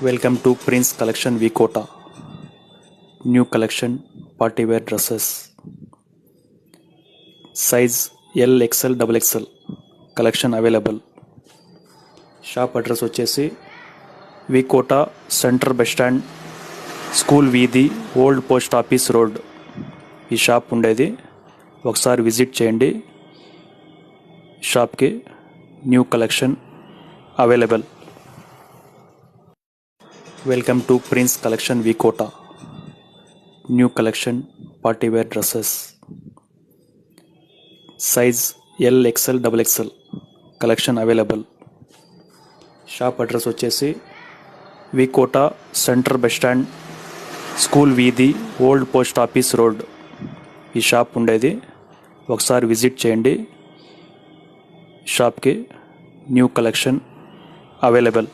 Welcome to Prince Collection Vikota. New collection party wear dresses. Size L, XL, XXL. Collection available. Shop address వచ్చేసి Vikota centre bus stand, school వీధి, old post office road. ఈ shop ఉండేది. ఒకసారి visit చేయండి. షాప్కి new collection available. Welcome to prince collection Vikota. New collection party wear dresses. Size L, XL, XXL. Collection available. Shop address వచ్చేసి Vikota centre bus stand, school వీధి, old post office road. ఈ shop ఉండేది. ఒకసారి visit చేయండి. షాప్కి new collection available.